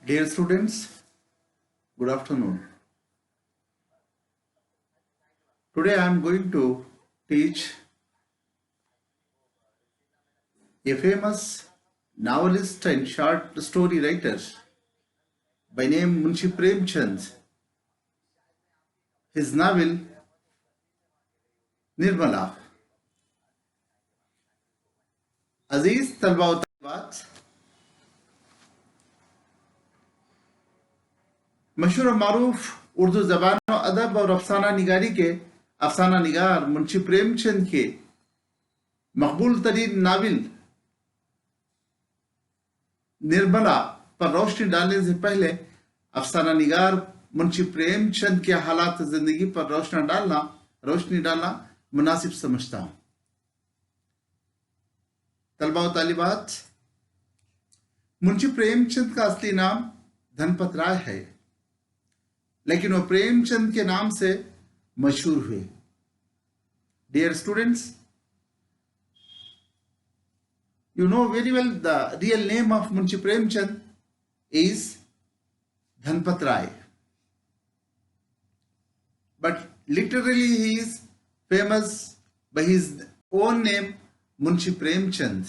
Dear students, good afternoon. Today I am going to teach a famous novelist and short story writer by name Munshi Premchand. His novel Nirmala. Aziz तलबा व तलबात, मशहूर और मारूफ उर्दू जबान और अदब और अफसाना निगारी के अफसाना निगार मुंशी प्रेमचंद के मकबूल तरीन नावल निर्मला पर रोशनी डालने से पहले अफसाना निगार मुंशी प्रेमचंद के हालात जिंदगी पर रोशनी डालना मुनासिब समझता हूं। तलबा व तालिबात, मुंशी प्रेमचंद का असली नाम धनपत राय है, लेकिन वो प्रेमचंद के नाम से मशहूर हुए। Dear students, you know very well the real name of Munshi Premchand is Dhanpat Rai, but literally he is famous by his own name Munshi Premchand.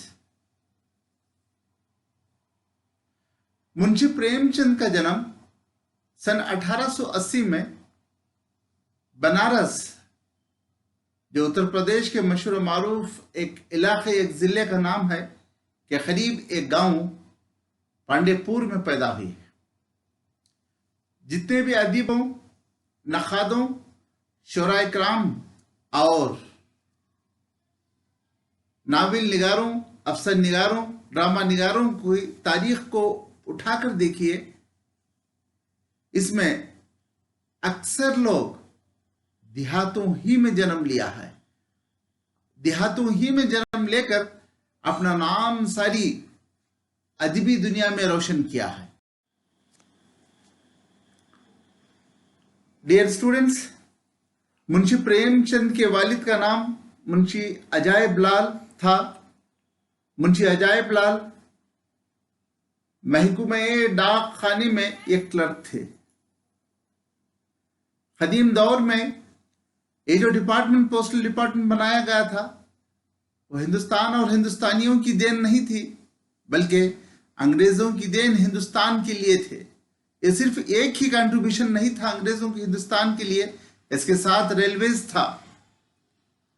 Munshi Premchand का जन्म सन 1880 में बनारस, जो उत्तर प्रदेश के मशहूर मारूफ एक इलाके एक जिले का नाम है, के करीब एक गांव पांडेपुर में पैदा हुई। जितने भी अदीबों, नखादों, शोराए कराम और नावल निगारों, अफसर निगारों, ड्रामा निगारों की तारीख को उठाकर देखिए, इसमें अक्सर लोग देहातों ही में जन्म लिया है। देहातों ही में जन्म लेकर अपना नाम सारी अदबी दुनिया में रोशन किया है। डियर स्टूडेंट्स, मुंशी प्रेमचंद के वालिद का नाम मुंशी अजायब लाल था। मुंशी अजायब लाल महकमे डाक खाने में एक क्लर्क थे। कदीम दौर में ये जो डिपार्टमेंट, पोस्टल डिपार्टमेंट बनाया गया था, वो हिंदुस्तान और हिंदुस्तानियों की देन नहीं थी, बल्कि अंग्रेजों की देन हिंदुस्तान के लिए थे। ये सिर्फ एक ही कंट्रीब्यूशन नहीं था अंग्रेजों के हिंदुस्तान के लिए, इसके साथ रेलवेज था,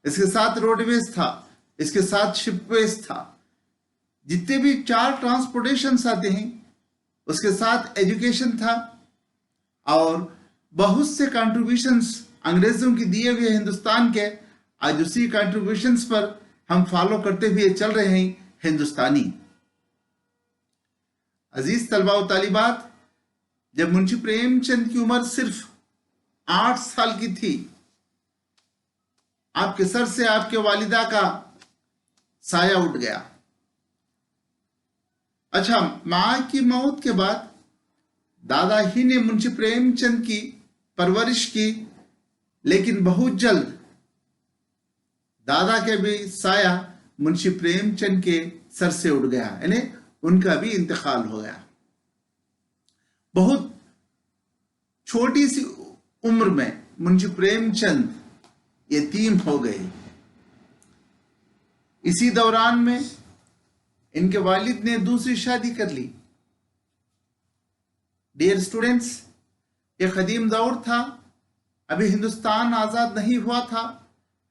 इसके साथ रोडवेज था, इसके साथ शिपवेज था। जितने भी 4 ट्रांसपोर्टेशन आते हैं उसके साथ एजुकेशन था, और बहुत से कंट्रीब्यूशंस अंग्रेजों की दिए हुए हिंदुस्तान के आज उसी कंट्रीब्यूशंस पर हम फॉलो करते हुए चल रहे हैं हिंदुस्तानी। अजीज तलबा व तालिबात, जब मुंशी प्रेमचंद की उम्र सिर्फ 8 साल की थी, आपके सर से आपके वालिदा का साया उठ गया। अच्छा, मां की मौत के बाद दादा ही ने मुंशी प्रेमचंद की परवरिश की, लेकिन बहुत जल्द दादा के भी साया मुंशी प्रेमचंद के सर से उड़ गया, यानी उनका भी इंतकाल हो गया। बहुत छोटी सी उम्र में मुंशी प्रेमचंद यतीम हो गए। इसी दौरान में इनके वालिद ने दूसरी शादी कर ली। डियर स्टूडेंट्स, ये कदीम दौर था, अभी हिंदुस्तान आजाद नहीं हुआ था,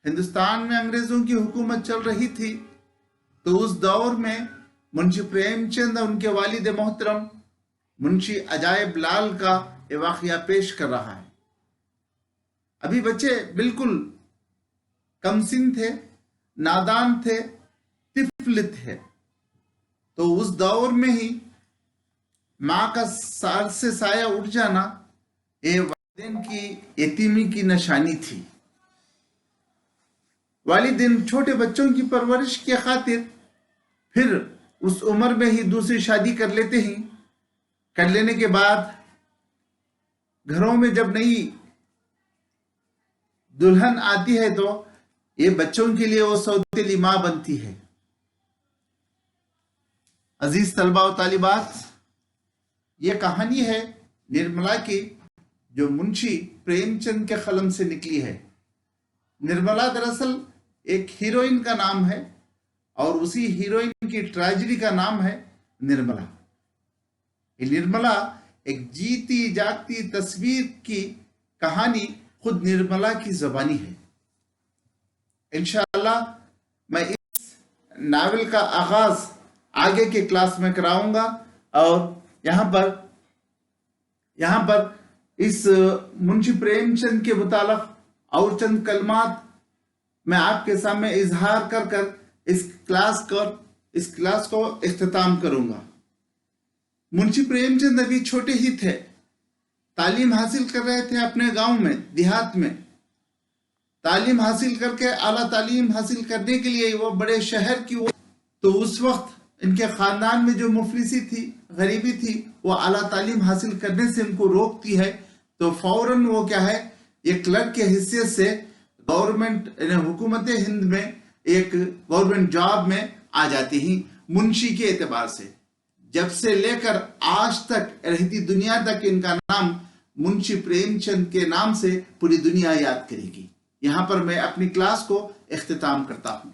हिंदुस्तान में अंग्रेजों की हुकूमत चल रही थी। तो उस दौर में मुंशी प्रेमचंद और उनके वालिद मोहतरम मुंशी अजायब लाल का ये वाकया पेश कर रहा है। अभी बच्चे बिल्कुल कमसिन थे, नादान थे, तिफल थे। तो उस दौर में ही मां का सार से साया उठ जाना ये वालिदैन की यतीमी की निशानी थी। वालिदैन छोटे बच्चों की परवरिश की खातिर फिर उस उम्र में ही दूसरी शादी कर लेते हैं। कर लेने के बाद घरों में जब नई दुल्हन आती है तो ये बच्चों के लिए वो सौतेली मां बनती है। अजीज तलबा व तालिबात, ये कहानी है निर्मला की, जो मुंशी प्रेमचंद के कलम से निकली है। निर्मला दरअसल एक हीरोइन का नाम है और उसी हीरोइन की ट्रेजेडी का नाम है निर्मला। ये निर्मला एक जीती जागती तस्वीर की कहानी खुद निर्मला की ज़बानी है। इंशाअल्लाह मैं इस नावल का आगाज आगे के क्लास में कराऊंगा और यहाँ पर इस मुंशी प्रेमचंद के मुतालिक और चंद कलमात मैं आपके सामने इजहार कर इस क्लास को इख्तिताम करूंगा। मुंशी प्रेमचंद अभी छोटे ही थे, तालीम हासिल कर रहे थे अपने गांव में, देहात में। तालीम हासिल करके आला तालीम हासिल करने के लिए वो बड़े शहर की तो उस वक्त इनके खानदान में जो मुफलिसी थी, गरीबी थी, वो आला तालीम हासिल करने से इनको रोकती है। तो फौरन वो क्या है, एक क्लर्क के हिस्से से गवर्नमेंट हुकूमत हिंद में एक गवर्नमेंट जॉब में आ जाती ही मुंशी के एतबार से। जब से लेकर आज तक रहती दुनिया तक इनका नाम मुंशी प्रेमचंद के नाम से पूरी दुनिया याद करेगी। यहाँ पर मैं अपनी क्लास को इख्तिताम करता हूँ।